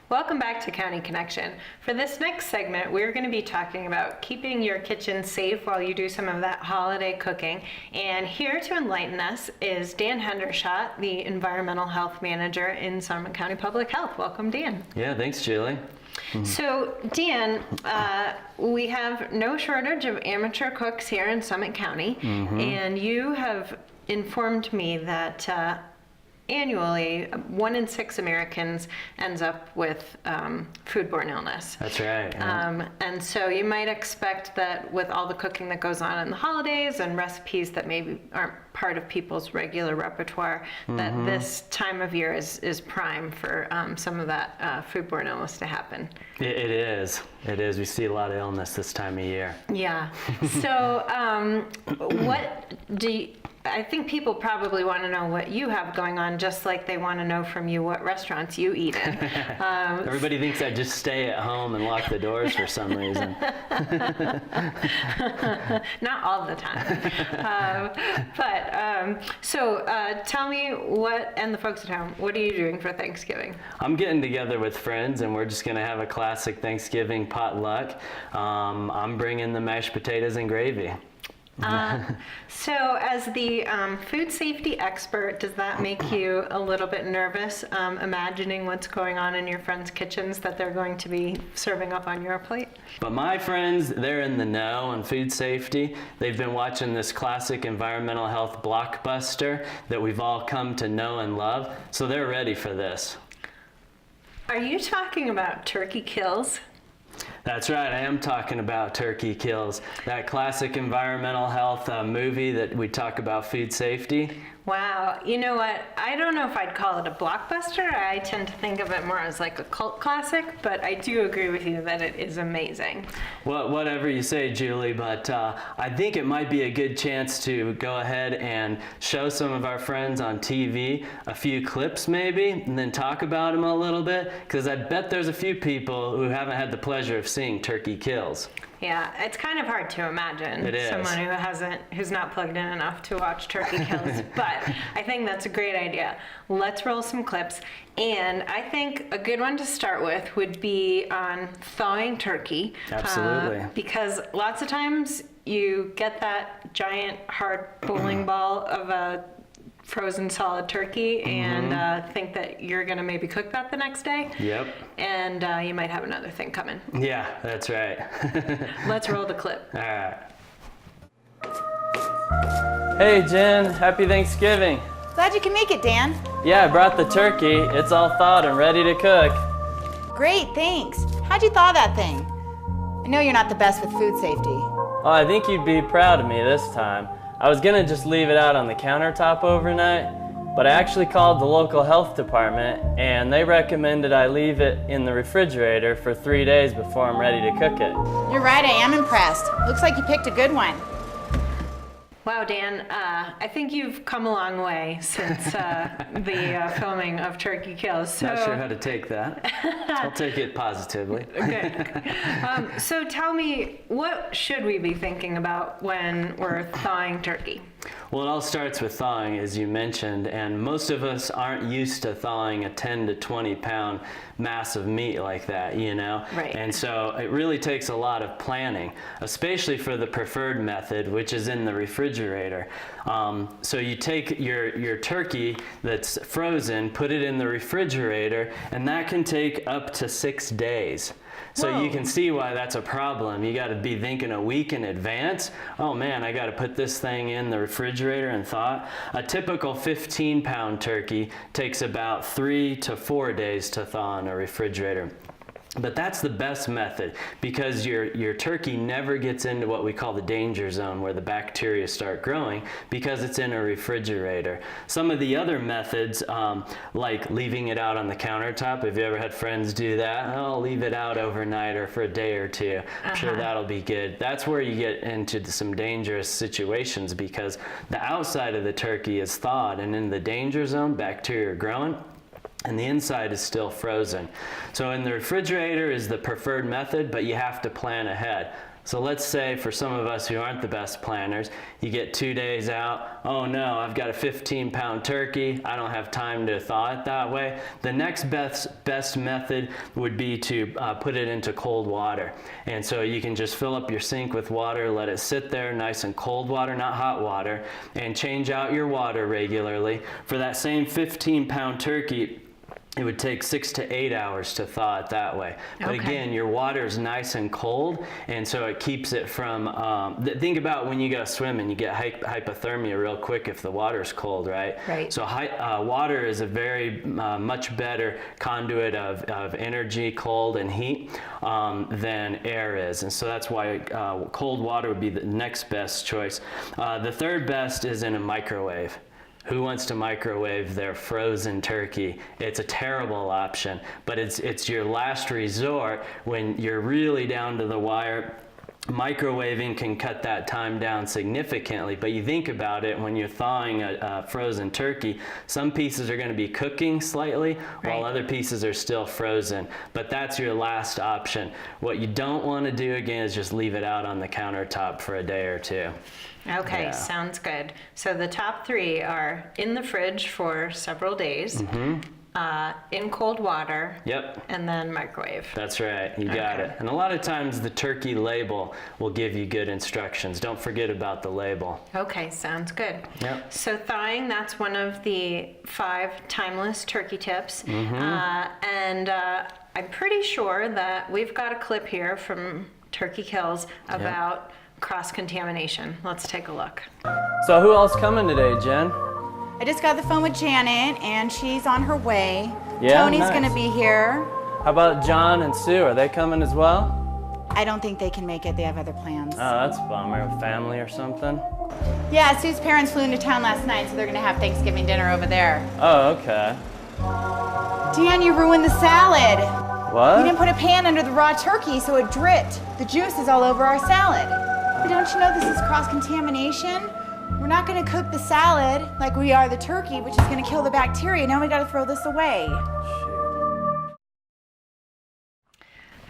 Welcome back to County Connection. For this next segment, we're going to be talking about keeping your kitchen safe while you do some of that holiday cooking. And here to enlighten us is Dan Hendershott, the Environmental Health Manager in Summit County Public Health. Welcome, Dan. Yeah, thanks, Julie. So, Dan, we have no shortage of amateur cooks here in Summit County, and you have informed me that annually, 1 in 6 Americans ends up with foodborne illness. That's right. Yeah. And so you might expect that with all the cooking that goes on in the holidays and recipes that maybe aren't part of people's regular repertoire, that this time of year is prime for some of that foodborne illness to happen. It is. It is. We see a lot of illness this time of year. Yeah. So what do you... I think people probably want to know what you have going on, just like they want to know from you what restaurants you eat in. Everybody thinks I just stay at home and lock the doors for some reason. Not all the time. So tell me what, and the folks at home, what are you doing for Thanksgiving? I'm getting together with friends, and we're just going to have a classic Thanksgiving potluck. I'm bringing the mashed potatoes and gravy. So as the food safety expert, does that make you a little bit nervous, imagining what's going on in your friends' kitchens that they're going to be serving up on your plate? But my friends, they're in the know on food safety. They've been watching this classic environmental health blockbuster that we've all come to know and love, so they're ready for this. Are you talking about Turkey Kills? That's right, I am talking about Turkey Kills, that classic environmental health movie that we talk about food safety. Wow, you know what? I don't know if I'd call it a blockbuster. I tend to think of it more as like a cult classic, but I do agree with you that it is amazing. Well, whatever you say, Julie, but I think it might be a good chance to go ahead and show some of our friends on TV a few clips maybe, and then talk about them a little bit, because I bet there's a few people who haven't had the pleasure of seeing Turkey Kills. Yeah, it's kind of hard to imagine someone who's not plugged in enough to watch Turkey Kills, but I think that's a great idea. Let's roll some clips, and I think a good one to start with would be on thawing turkey. Absolutely. Because lots of times you get that giant hard bowling ball of a frozen solid turkey and think that you're gonna maybe cook that the next day. Yep. And you might have another thing coming. Yeah, that's right. Let's roll the clip. All right. Hey Jen, happy Thanksgiving. Glad you can make it, Dan. Yeah, I brought the turkey. It's all thawed and ready to cook. Great, thanks. How'd you thaw that thing? I know you're not the best with food safety. Oh, I think you'd be proud of me this time. I was gonna just leave it out on the countertop overnight, but I actually called the local health department and they recommended I leave it in the refrigerator for 3 days before I'm ready to cook it. You're right, I am impressed. Looks like you picked a good one. Wow, Dan, I think you've come a long way since the filming of Turkey Kills. So, Not sure how to take that. I'll take it positively. Good. So tell me, what should we be thinking about when we're thawing turkey? Well, it all starts with thawing, as you mentioned, and most of us aren't used to thawing a 10 to 20 pound mass of meat like that, you know? Right. And so it really takes a lot of planning, especially for the preferred method, which is in the refrigerator. So you take your turkey that's frozen, put it in the refrigerator, and that can take up to 6 days. So Whoa. You can see why that's a problem. You got to be thinking a week in advance. Oh man, I got to put this thing in the refrigerator and thaw. A typical 15-pound turkey takes about 3 to 4 days to thaw in a refrigerator. But that's the best method because your turkey never gets into what we call the danger zone where the bacteria start growing because it's in a refrigerator. Some of the other methods, like leaving it out on the countertop, have you ever had friends do that? Oh, leave it out overnight or for a day or two. I'm sure that'll be good. That's where you get into some dangerous situations because the outside of the turkey is thawed and in the danger zone, bacteria are growing. And the inside is still frozen. So in the refrigerator is the preferred method, but you have to plan ahead. So let's say for some of us who aren't the best planners, you get 2 days out, oh no, I've got a 15-pound turkey, I don't have time to thaw it that way. The next best method would be to put it into cold water. And so you can just fill up your sink with water, let it sit there, nice and cold water, not hot water, and change out your water regularly. For that same 15-pound turkey, it would take 6 to 8 hours to thaw it that way. But again, your water is nice and cold, and so it keeps it from, think about when you go swimming, you get hypothermia real quick if the water's cold, right? Right. So water is a very much better conduit of energy, cold, and heat than air is. And so that's why cold water would be the next best choice. The third best is in a microwave. Who wants to microwave their frozen turkey? It's a terrible option, but it's your last resort when you're really down to the wire. Microwaving can cut that time down significantly, but you think about it, when you're thawing a frozen turkey, some pieces are going to be cooking slightly while other pieces are still frozen, but that's your last option. What you don't want to do again is just leave it out on the countertop for a day or two. Okay, sounds good. So the top 3 are in the fridge for several days, in cold water, and then microwave. That's right, you got it. And a lot of times the turkey label will give you good instructions. Don't forget about the label. Okay, sounds good. Yep. So thawing, that's one of the 5 timeless turkey tips. And I'm pretty sure that we've got a clip here from Turkey Kills about cross-contamination. Let's take a look. So who else coming today, Jen? I just got the phone with Janet, and she's on her way. Yeah, Tony's nice. gonna be here. How about John and Sue? Are they coming as well? I don't think they can make it. They have other plans. Oh, that's a bummer. Family or something? Yeah, Sue's parents flew into town last night, so they're gonna have Thanksgiving dinner over there. Oh, okay. Dan, you ruined the salad. What? You didn't put a pan under the raw turkey, so it dripped. The juice is all over our salad. But don't you know this is cross-contamination? We're not gonna cook the salad like we are the turkey, which is gonna kill the bacteria. Now we gotta throw this away.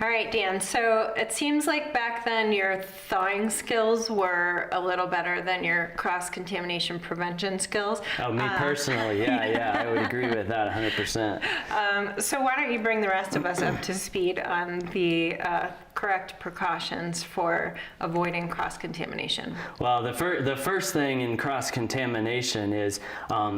All right, Dan, so it seems like back then your thawing skills were a little better than your cross-contamination prevention skills. Oh, me personally, yeah, I would agree with that 100%. So why don't you bring the rest of us up to speed on the correct precautions for avoiding cross-contamination? Well, the first thing in cross-contamination is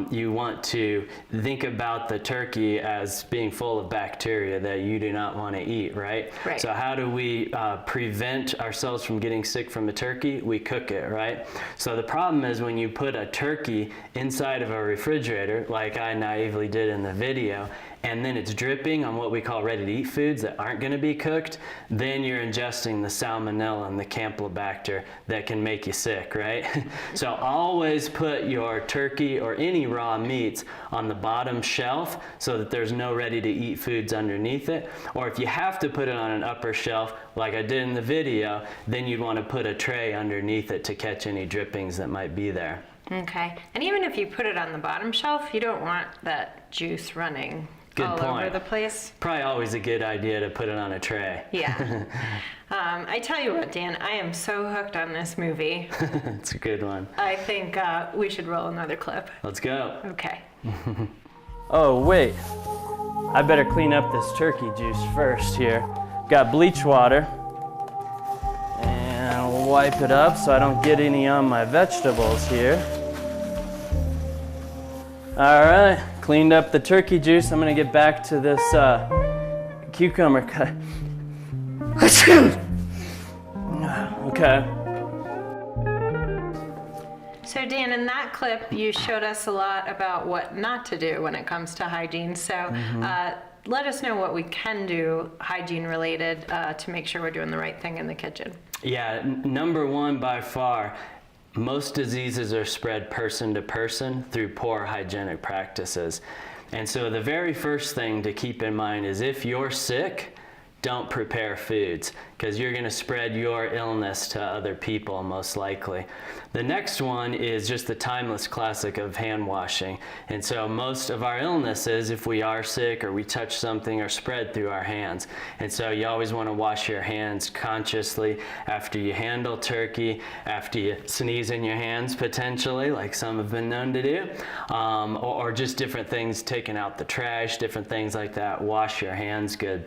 you want to think about the turkey as being full of bacteria that you do not want to eat, right? Right. So how do we prevent ourselves from getting sick from a turkey? We cook it, right? So the problem is when you put a turkey inside of a refrigerator, like I naively did in the video, and then it's dripping on what we call ready-to-eat foods that aren't going to be cooked, then you're ingesting the salmonella and the campylobacter that can make you sick, right? So always put your turkey or any raw meats on the bottom shelf so that there's no ready-to-eat foods underneath it. Or if you have to put it on an upper shelf, like I did in the video, then you'd want to put a tray underneath it to catch any drippings that might be there. Okay, and even if you put it on the bottom shelf, you don't want that juice running all over the place. Probably always a good idea to put it on a tray. Yeah. I tell you what, Dan, I am so hooked on this movie. It's a good one. I think we should roll another clip. Let's go. Okay. Oh, wait. I better clean up this turkey juice first here. Got bleach water. And I'll wipe it up so I don't get any on my vegetables here. All right. Cleaned up the turkey juice. I'm gonna get back to this cucumber cut. Okay. So Dan, in that clip, you showed us a lot about what not to do when it comes to hygiene. So let us know what we can do hygiene related to make sure we're doing the right thing in the kitchen. Yeah, number one by far, most diseases are spread person to person through poor hygienic practices. And so the very first thing to keep in mind is if you're sick, don't prepare foods, because you're going to spread your illness to other people most likely. The next one is just the timeless classic of hand washing. And so most of our illnesses, if we are sick or we touch something, are spread through our hands. And so you always want to wash your hands consciously after you handle turkey, after you sneeze in your hands potentially, like some have been known to do, or just different things, taking out the trash, different things like that. Wash your hands good.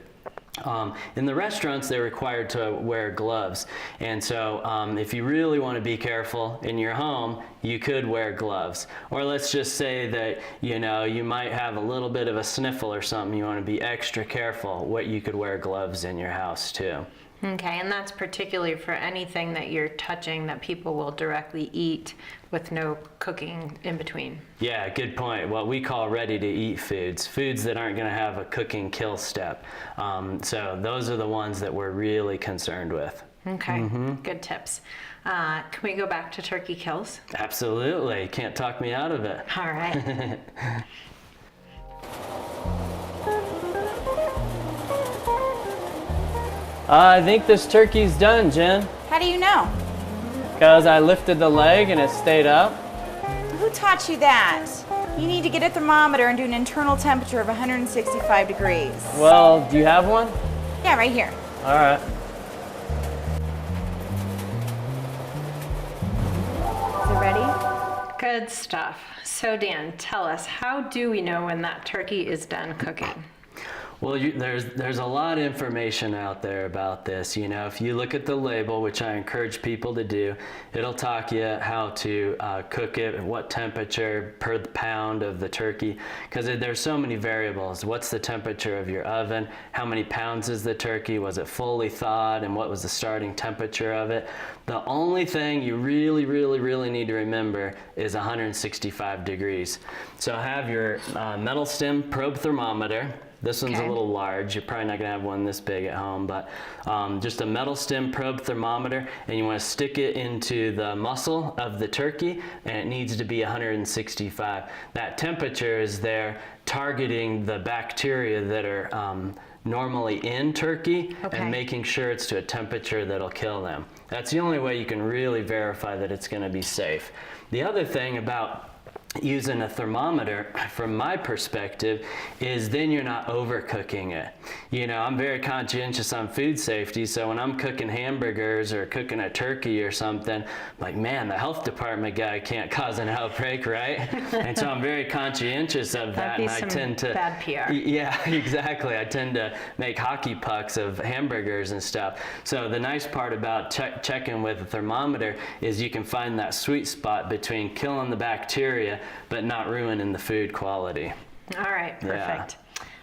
In the restaurants, they're required to wear gloves. And so if you really want to be careful in your home, you could wear gloves. Or let's just say that, you know, you might have a little bit of a sniffle or something. You want to be extra careful. What you could wear gloves in your house too. Okay, and that's particularly for anything that you're touching that people will directly eat with no cooking in between. Yeah, good point. What we call ready-to-eat foods, foods that aren't going to have a cooking kill step. So those are the ones that we're really concerned with. Okay, good tips. Can we go back to turkey kills? Absolutely. Can't talk me out of it. All right. I think this turkey's done, Jen, How do you know? because I lifted the leg and it stayed up. Who taught you that? You need to get a thermometer and do an internal temperature of 165 degrees. Well, do you have one? Yeah, right here. All right. Is it ready? Good stuff. So Dan, tell us, how do we know when that turkey is done cooking? Well, there's a lot of information out there about this. You know, if you look at the label, which I encourage people to do, it'll talk you how to cook it, at what temperature per pound of the turkey, because there's so many variables. What's the temperature of your oven? How many pounds is the turkey? Was it fully thawed? And what was the starting temperature of it? The only thing you really need to remember is 165 degrees. So have your metal stem probe thermometer. This one's a little large. You're probably not going to have one this big at home, but just a metal stem probe thermometer, and you want to stick it into the muscle of the turkey, and it needs to be 165. That temperature is there targeting the bacteria that are normally in turkey and making sure it's to a temperature that'll kill them. That's the only way you can really verify that it's going to be safe. The other thing about using a thermometer, from my perspective, is then you're not overcooking it. You know, I'm very conscientious on food safety, so when I'm cooking hamburgers or cooking a turkey or something, like, man, the health department guy can't cause an outbreak, right? And so I'm very conscientious of that, and I tend to bad PR. Yeah, exactly. I tend to make hockey pucks of hamburgers and stuff. So the nice part about checking with a thermometer is you can find that sweet spot between killing the bacteria but not ruining the food quality. All right, perfect.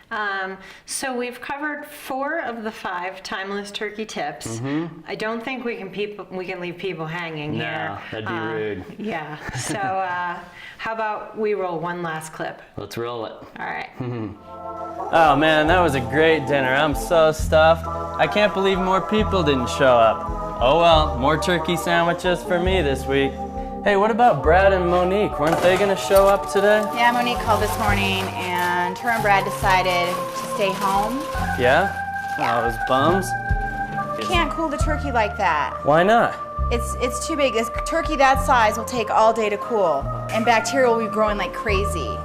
Yeah. So we've covered 4 of the 5 timeless turkey tips. I don't think we can leave people hanging here. No, that'd be rude. Yeah. So how about we roll one last clip? Let's roll it. All right. Oh man, that was a great dinner. I'm so stuffed. I can't believe more people didn't show up. Oh well, more turkey sandwiches for me this week. Hey, what about Brad and Monique? Weren't they gonna show up today? Yeah, Monique called this morning, and her and Brad decided to stay home. Yeah? Oh, those bums. You can't cool the turkey like that. Why not? It's too big. This turkey that size will take all day to cool, and bacteria will be growing like crazy.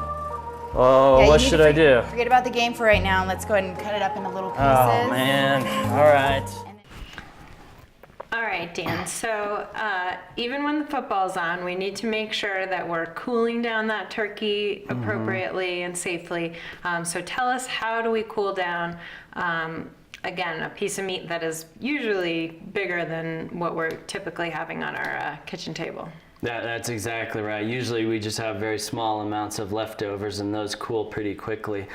Oh, Yeah, what should I do? Forget about the game for right now, and let's go ahead and cut it up into little pieces. Oh man, all right. All right, Dan. So even when the football's on, we need to make sure that we're cooling down that turkey appropriately and safely. So tell us, how do we cool down, again, a piece of meat that is usually bigger than what we're typically having on our kitchen table? That's exactly right. Usually we just have very small amounts of leftovers, and those cool pretty quickly.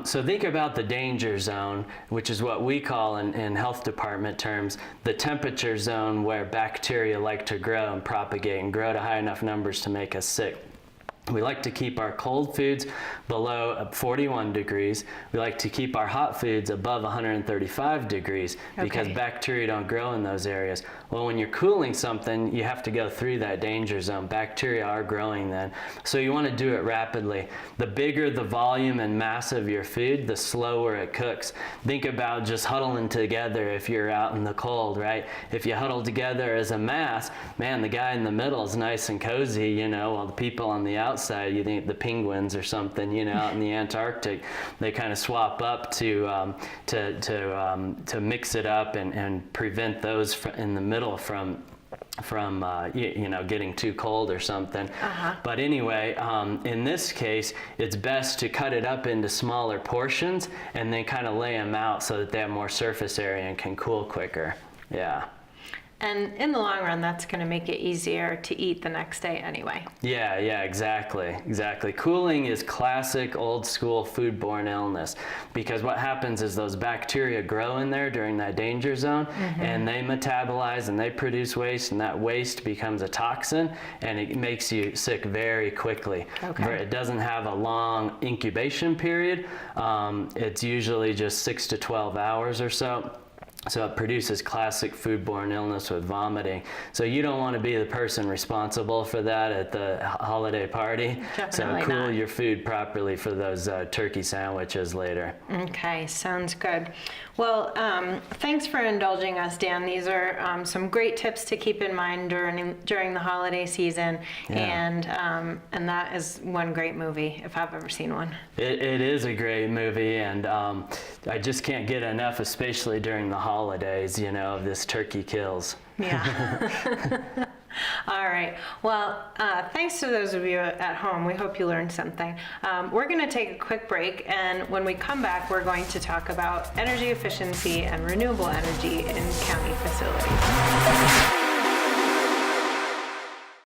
So think about the danger zone, which is what we call in health department terms, the temperature zone where bacteria like to grow and propagate and grow to high enough numbers to make us sick. We like to keep our cold foods below 41 degrees. We like to keep our hot foods above 135 degrees because bacteria don't grow in those areas. Well, when you're cooling something, you have to go through that danger zone. Bacteria are growing then. So you want to do it rapidly. The bigger the volume and mass of your food, the slower it cooks. Think about just huddling together if you're out in the cold, right? If you huddle together as a mass, man, the guy in the middle is nice and cozy, you know, while the people on the outside, you think the penguins or something, you know, out in the Antarctic, they kind of swap up to mix it up and prevent those in the middle from you know, getting too cold or something. But anyway, in this case, it's best to cut it up into smaller portions and then kind of lay them out so that they have more surface area and can cool quicker. Yeah. And in the long run, that's going to make it easier to eat the next day anyway. Yeah, exactly. Cooling is classic old school foodborne illness because what happens is those bacteria grow in there during that danger zone and they metabolize and they produce waste, and that waste becomes a toxin and it makes you sick very quickly. It doesn't have a long incubation period. It's usually just 6 to 12 hours or so. So it produces classic foodborne illness with vomiting. So you don't want to be the person responsible for that at the holiday party. Definitely so cool not. your food properly for those turkey sandwiches later. Okay, sounds good. Well, thanks for indulging us, Dan. These are some great tips to keep in mind during the holiday season. And that is one great movie, if I've ever seen one. It is a great movie, and I just can't get enough, especially during the holidays, you know, of this Turkey Kills. Yeah. All right. Well, thanks to those of you at home. We hope you learned something. We're going to take a quick break, and when we come back, we're going to talk about energy efficiency and renewable energy in county facilities.